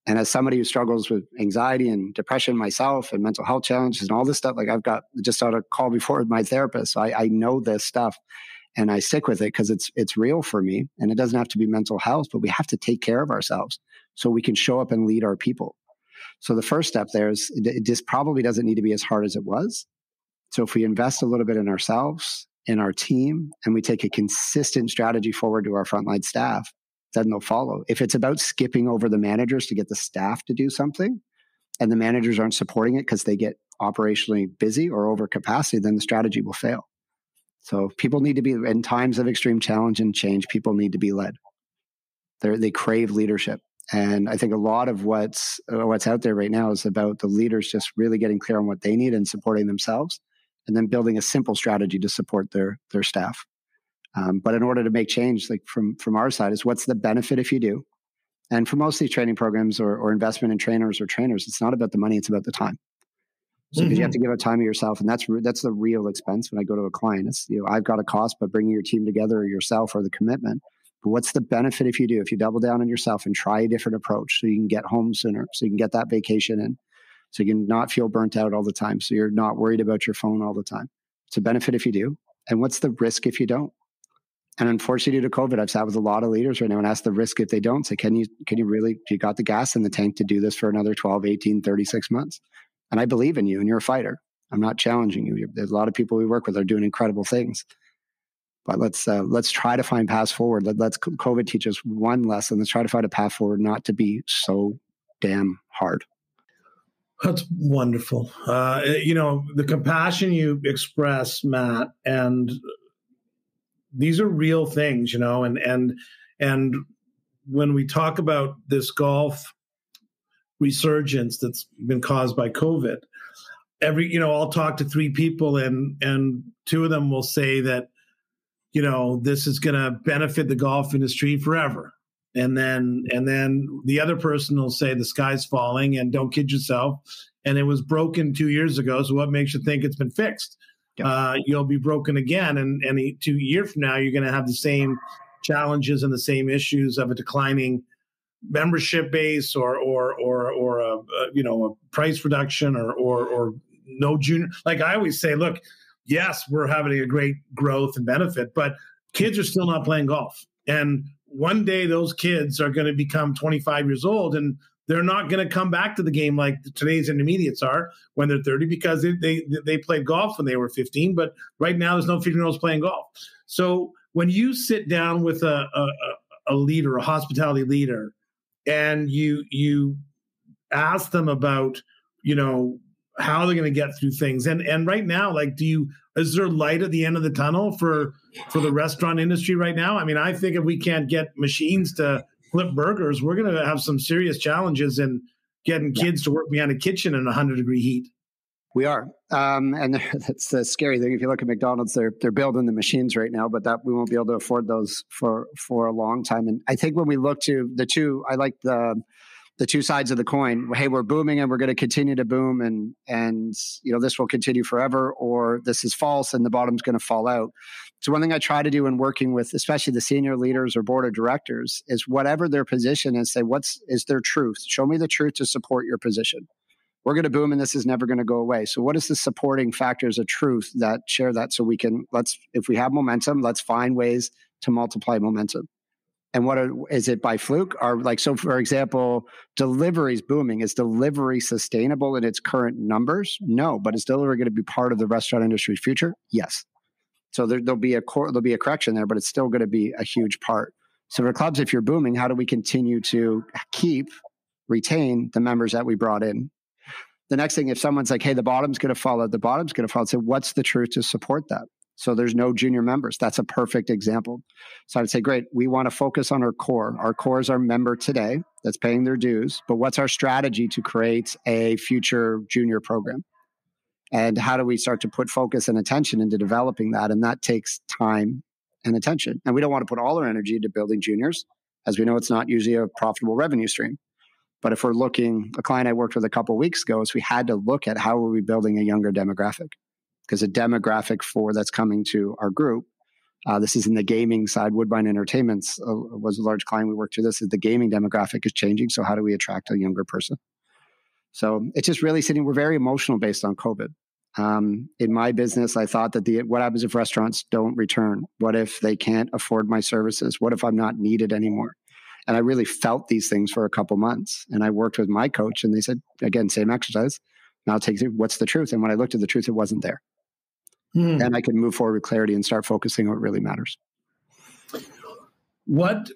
And as somebody who struggles with anxiety and depression myself and mental health challenges and all this stuff, like I've got just on a call before with my therapist. So I know this stuff and I stick with it because it's real for me. And it doesn't have to be mental health, but we have to take care of ourselves so we can show up and lead our people. So the first step there is it just probably doesn't need to be as hard as it was. So if we invest a little bit in ourselves, in our team, and we take a consistent strategy forward to our frontline staff, then they'll follow. If it's about skipping over the managers to get the staff to do something, and the managers aren't supporting it because they get operationally busy or over capacity, then the strategy will fail. So people need to be, in times of extreme challenge and change, people need to be led. They crave leadership. And I think a lot of what's out there right now is about the leaders just really getting clear on what they need and supporting themselves, and then building a simple strategy to support their staff. But in order to make change, like from our side, is what's the benefit if you do? And for most of these training programs or investment in trainers, it's not about the money, it's about the time. So because you have to give up time of yourself, and that's the real expense when I go to a client. It's, I've got a cost, but bringing your team together, or yourself, or the commitment. But what's the benefit if you do? If you double down on yourself and try a different approach, so you can get home sooner, so you can get that vacation in, so you can not feel burnt out all the time, so you're not worried about your phone all the time. It's a benefit if you do, and what's the risk if you don't? And unfortunately, due to COVID, I've sat with a lot of leaders right now and asked the risk if they don't. Say, can you really, you got the gas in the tank to do this for another 12, 18, 36 months? And I believe in you, and you're a fighter. I'm not challenging you. There's a lot of people we work with are doing incredible things. But let's try to find paths forward. Let's COVID teach us one lesson. Let's try to find a path forward, not to be so damn hard. That's wonderful. The compassion you express, Matt, and these are real things, and when we talk about this golf resurgence that's been caused by COVID, I'll talk to three people and two of them will say that, this is going to benefit the golf industry forever. And then the other person will say the sky's falling and don't kid yourself. And it was broken 2 years ago. So what makes you think it's been fixed? Yep. You'll be broken again. And 2 years from now, you're going to have the same challenges and the same issues of a declining membership base or a price reduction or no junior. Like I always say, look, yes, we're having a great growth and benefit, but kids are still not playing golf. And one day those kids are going to become 25 years old and they're not going to come back to the game like today's intermediates are when they're 30 because they played golf when they were 15. But right now there's no 15-year-olds playing golf. So when you sit down with a leader, a hospitality leader, and you ask them about, how they're going to get through things. And right now, is there light at the end of the tunnel for the restaurant industry right now? I mean, I think if we can't get machines to flip burgers, we're going to have some serious challenges in getting kids to work behind a kitchen in 100-degree heat. We are. And that's the scary thing. If you look at McDonald's, they're building the machines right now, but that we won't be able to afford those for a long time. And I think when we look to the two, I like the two sides of the coin. Hey, we're booming and we're going to continue to boom and this will continue forever, or this is false and the bottom's going to fall out. So one thing I try to do in working with, especially the senior leaders or board of directors, is whatever their position is, say, is their truth? Show me the truth to support your position. We're going to boom and this is never going to go away. So what is the supporting factors of truth that share that so we can, if we have momentum, let's find ways to multiply momentum. And is it by fluke? So for example, delivery's booming. Is delivery sustainable in its current numbers? No, but is delivery going to be part of the restaurant industry's future? Yes. So there'll be a correction there, but it's still going to be a huge part. So for clubs, if you're booming, how do we continue to retain the members that we brought in? The next thing, if someone's like, hey, the bottom's going to fall out, so what's the truth to support that? So there's no junior members. That's a perfect example. So I would say, great, we want to focus on our core. Our core is our member today that's paying their dues, but what's our strategy to create a future junior program? And how do we start to put focus and attention into developing that? And that takes time and attention. And we don't want to put all our energy into building juniors. As we know, it's not usually a profitable revenue stream. But if we're looking, a client I worked with a couple of weeks ago, is we had to look at how are we building a younger demographic? Because a demographic that's coming to our group, this is in the gaming side. Woodbine Entertainments was a large client we worked through. This is the gaming demographic is changing. So how do we attract a younger person? So it's just really we're very emotional based on COVID. In my business, I thought that what happens if restaurants don't return? What if they can't afford my services? What if I'm not needed anymore? And I really felt these things for a couple months. And I worked with my coach and they said, again, same exercise. Now what's the truth? And when I looked at the truth, it wasn't there. Then I could move forward with clarity and start focusing on what really matters. What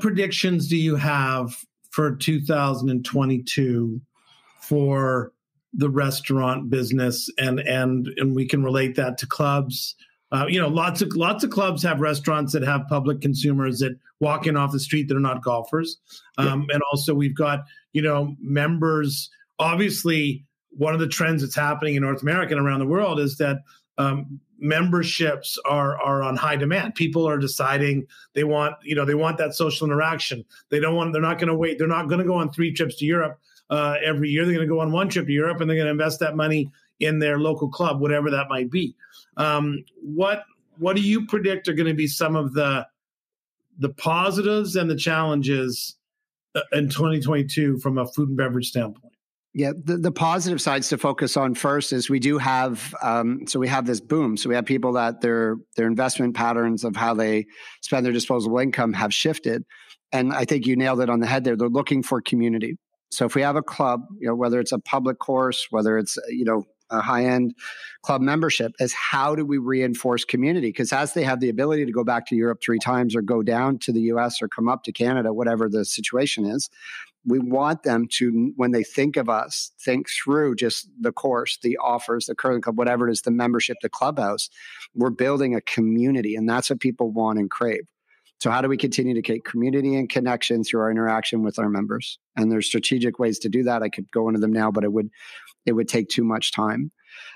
predictions do you have for 2022 for the restaurant business? And we can relate that to clubs. lots of clubs have restaurants that have public consumers that walk in off the street that are not golfers. And also we've got, members. Obviously, one of the trends that's happening in North America and around the world is that memberships are on high demand. People are deciding they want that social interaction. They're not going to wait. They're not going to go on 3 trips to Europe every year. They're going to go on 1 trip to Europe, and they're going to invest that money in their local club, whatever that might be. What do you predict are going to be some of the positives and the challenges in 2022 from a food and beverage standpoint? Yeah, the positive sides to focus on first is we do have, so we have this boom. So we have people that their investment patterns of how they spend their disposable income have shifted. And I think you nailed it on the head there. They're looking for community. So if we have a club, whether it's a public course, whether it's, a high-end club membership, is how do we reinforce community? Because as they have the ability to go back to Europe 3 times or go down to the US or come up to Canada, whatever the situation is, we want them to, when they think of us, think through just the course, the offers, the curling club, whatever it is, the membership, the clubhouse. We're building a community, and that's what people want and crave. So how do we continue to create community and connection through our interaction with our members? And there's strategic ways to do that. I could go into them now, but it would take too much time.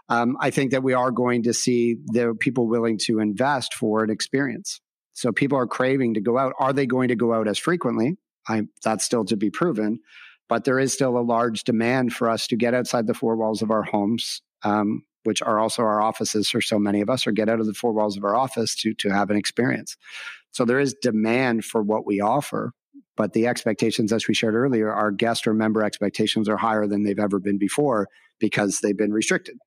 I think that we are going to see the people willing to invest for an experience. So people are craving to go out. Are they going to go out as frequently? That's still to be proven, but there is still a large demand for us to get outside the 4 walls of our homes, which are also our offices for so many of us, or get out of the 4 walls of our office to have an experience. So there is demand for what we offer, but the expectations, as we shared earlier, our guest or member expectations are higher than they've ever been before because they've been restricted.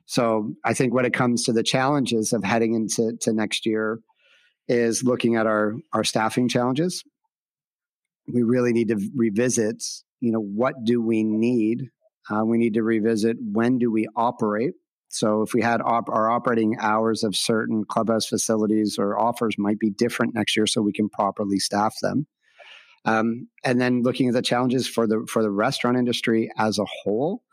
So I think when it comes to the challenges of heading into next year is looking at our staffing challenges. We really need to revisit, what do we need? We need to revisit when do we operate? So if we had our operating hours of certain clubhouse facilities or offers might be different next year so we can properly staff them. And then looking at the challenges for the restaurant industry as a whole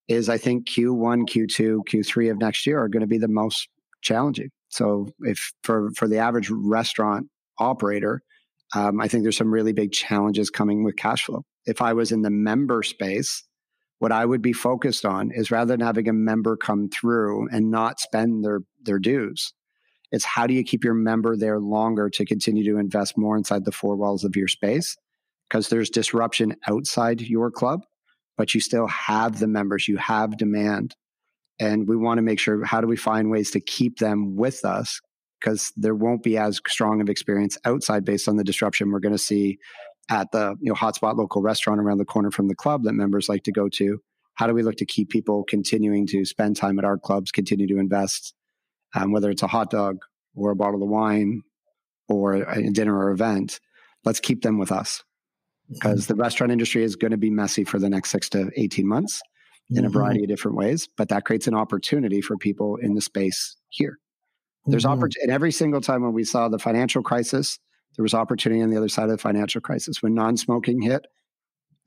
is I think Q1, Q2, Q3 of next year are going to be the most challenging. So if for the average restaurant operator, I think there's some really big challenges coming with cash flow. If I was in the member space, what I would be focused on is rather than having a member come through and not spend their dues, it's how do you keep your member there longer to continue to invest more inside the 4 walls of your space? Because there's disruption outside your club, but you still have the members, you have demand. And we want to make sure, how do we find ways to keep them with us? Because there won't be as strong of experience outside based on the disruption we're going to see at the hotspot local restaurant around the corner from the club that members like to go to. How do we look to keep people continuing to spend time at our clubs, continue to invest, whether it's a hot dog or a bottle of wine or a dinner or event? Let's keep them with us because the restaurant industry is going to be messy for the next 6 to 18 months in a variety of different ways, but that creates an opportunity for people in the space here. There's opportunity, and every single time when we saw the financial crisis, there was opportunity on the other side of the financial crisis. When non-smoking hit,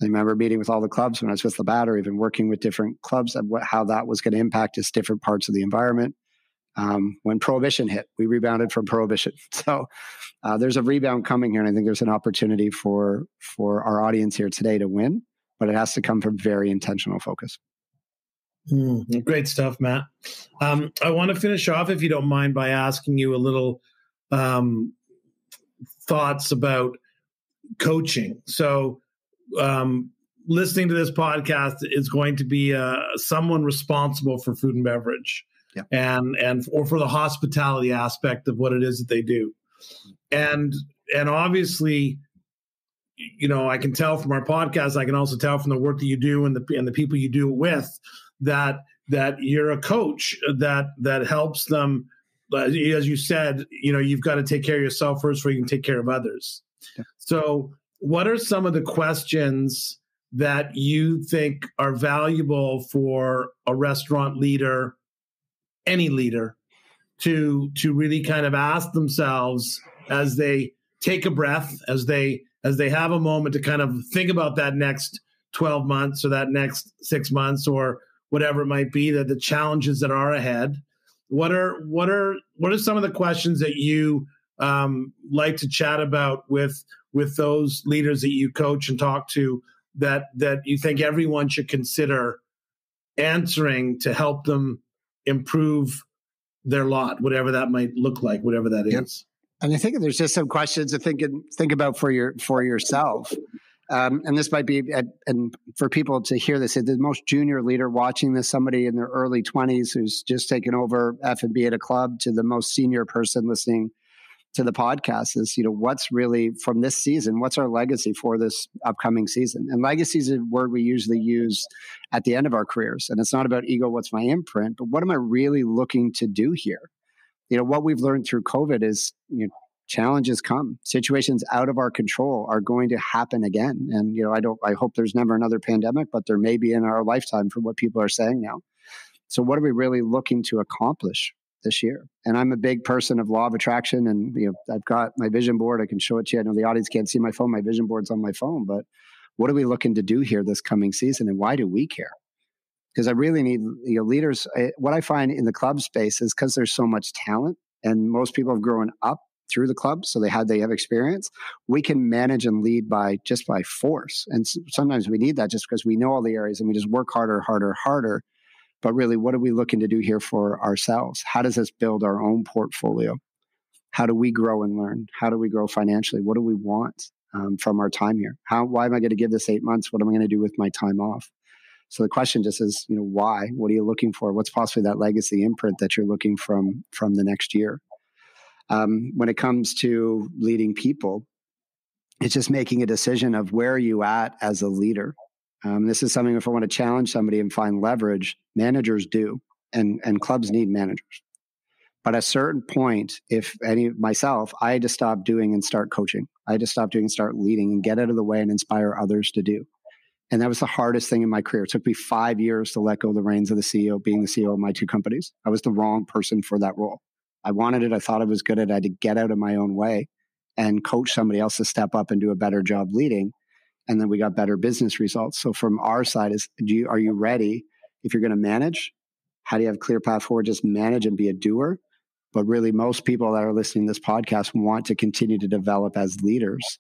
I remember meeting with all the clubs when I was with Labatt, or even working with different clubs, how that was going to impact us different parts of the environment. When prohibition hit, we rebounded from prohibition. So there's a rebound coming here, and I think there's an opportunity for our audience here today to win, but it has to come from very intentional focus. Great stuff, Matt. I want to finish off, if you don't mind, by asking you a little thoughts about coaching. So listening to this podcast is going to be someone responsible for food and beverage, or for the hospitality aspect of what it is that they do. And obviously, I can tell from our podcast, I can also tell from the work that you do and the people you do it with, that you're a coach that helps them. As you said, you've got to take care of yourself first before you can take care of others. Yeah. So what are some of the questions that you think are valuable for a restaurant leader, any leader, to really kind of ask themselves as they take a breath, as they have a moment to kind of think about that next 12 months or that next 6 months or whatever it might be, that the challenges that are ahead? what are some of the questions that you like to chat about with those leaders that you coach and talk to that you think everyone should consider answering to help them improve their lot, whatever that might look like, whatever that is? And I think there's just some questions to think about for yourself. And this might be, and for people to hear this, the most junior leader watching this, somebody in their early 20s who's just taken over F&B at a club, to the most senior person listening to the podcast, is, what's really from this season, what's our legacy for this upcoming season? And legacy is a word we usually use at the end of our careers. And it's not about ego, what's my imprint, but what am I really looking to do here? What we've learned through COVID is, challenges come, situations out of our control are going to happen again. And, I hope there's never another pandemic, but there may be in our lifetime, for what people are saying now. So what are we really looking to accomplish this year? And I'm a big person of law of attraction, and I've got my vision board. I can show it to you. I know the audience can't see my phone. My vision board's on my phone, but what are we looking to do here this coming season, and why do we care? Because I really need leaders. What I find in the club space is, because there's so much talent, and most people have grown up through the club, so they have experience. We can manage and lead by force, and sometimes we need that just because we know all the areas, and we just work harder. But really, what are we looking to do here for ourselves? How does this build our own portfolio? How do we grow and learn? How do we grow financially? What do we want from our time here? Why am I going to give this 8 months? What am I going to do with my time off? So the question just is, why? What are you looking for? What's possibly that legacy imprint that you're looking from the next year? When it comes to leading people, it's just making a decision of where are you at as a leader. This is something, if I want to challenge somebody and find leverage, managers do, and clubs need managers. But at a certain point, I had to stop doing and start coaching. I had to stop doing and start leading and get out of the way and inspire others to do. And that was the hardest thing in my career. It took me 5 years to let go of the reins of the CEO, being the CEO of my 2 companies. I was the wrong person for that role. I wanted it. I thought I was good at it. I had to get out of my own way and coach somebody else to step up and do a better job leading. And then we got better business results. So from our side are you ready? If you're going to manage, how do you have a clear path forward? Just manage and be a doer. But really, most people that are listening to this podcast want to continue to develop as leaders.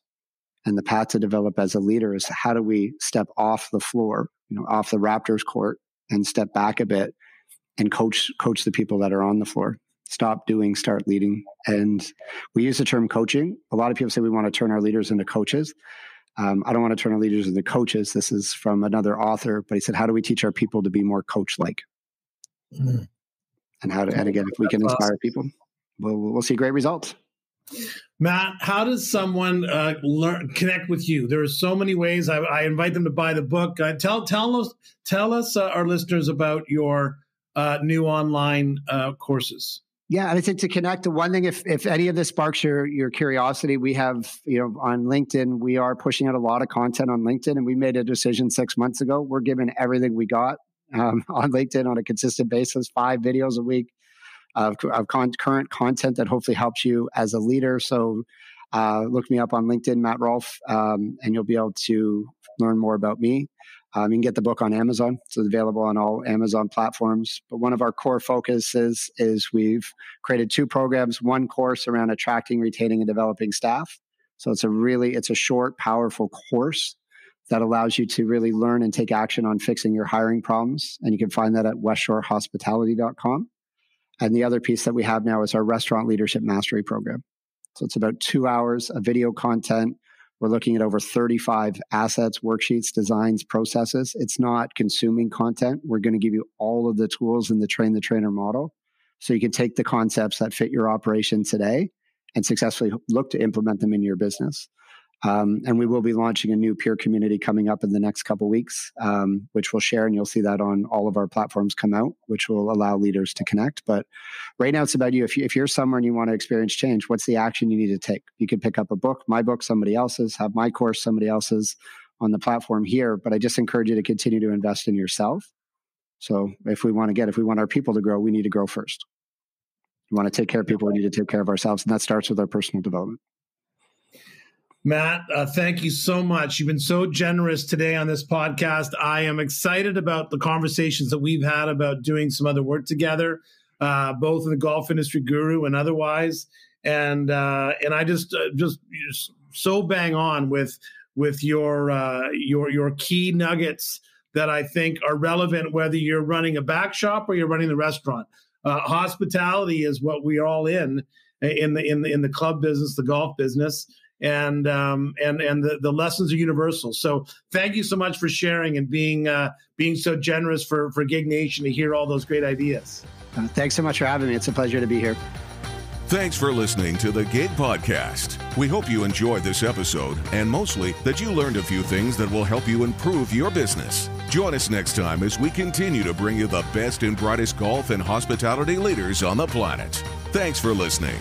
And the path to develop as a leader is, how do we step off the floor, off the Raptors court, and step back a bit and coach the people that are on the floor. Stop doing, start leading. And we use the term coaching. A lot of people say we want to turn our leaders into coaches. I don't want to turn our leaders into coaches. This is from another author, but he said, how do we teach our people to be more coach-like? Mm-hmm. And again, if we can inspire people, we'll see great results. Matt, how does someone connect with you? There are so many ways. I invite them to buy the book. Tell us, our listeners, about your new online courses. Yeah, and I think to connect, the one thing, if any of this sparks your curiosity, we have, on LinkedIn, we are pushing out a lot of content on LinkedIn, and we made a decision 6 months ago. We're giving everything we got on LinkedIn on a consistent basis, 5 videos a week of current content that hopefully helps you as a leader. So look me up on LinkedIn, Matt Rolfe, and you'll be able to learn more about me. You can get the book on Amazon. So it's available on all Amazon platforms. But one of our core focuses is we've created 2 programs, 1 course around attracting, retaining, and developing staff. So it's a short, powerful course that allows you to really learn and take action on fixing your hiring problems. And you can find that at westshorehospitality.com. And the other piece that we have now is our Restaurant Leadership Mastery Program. So it's about 2 hours of video content. We're looking at over 35 assets, worksheets, designs, processes. It's not consuming content. We're going to give you all of the tools in the train the trainer model, so you can take the concepts that fit your operation today and successfully look to implement them in your business. And we will be launching a new peer community coming up in the next couple of weeks, which we'll share, and you'll see that on all of our platforms come out, which will allow leaders to connect. But right now it's about you. If you're somewhere and you want to experience change, what's the action you need to take? You can pick up a book, my book, somebody else's, have my course, somebody else's on the platform here. But I just encourage you to continue to invest in yourself. So if we want our people to grow, we need to grow first. We want to take care of people, we need to take care of ourselves. And that starts with our personal development. Matt, thank you so much. You've been so generous today on this podcast. I am excited about the conversations that we've had about doing some other work together. both in the Golf Industry Guru and otherwise. And I just so bang on with your key nuggets that I think are relevant, whether you're running a back shop or you're running the restaurant. Hospitality is what we are all in the club business, the golf business, and the lessons are universal. So thank you so much for sharing and being so generous for Gig Nation to hear all those great ideas. Thanks so much for having me. It's a pleasure to be here. Thanks for listening to the Gig Podcast. We hope you enjoyed this episode and mostly that you learned a few things that will help you improve your business. Join us next time as we continue to bring you the best and brightest golf and hospitality leaders on the planet. Thanks for listening.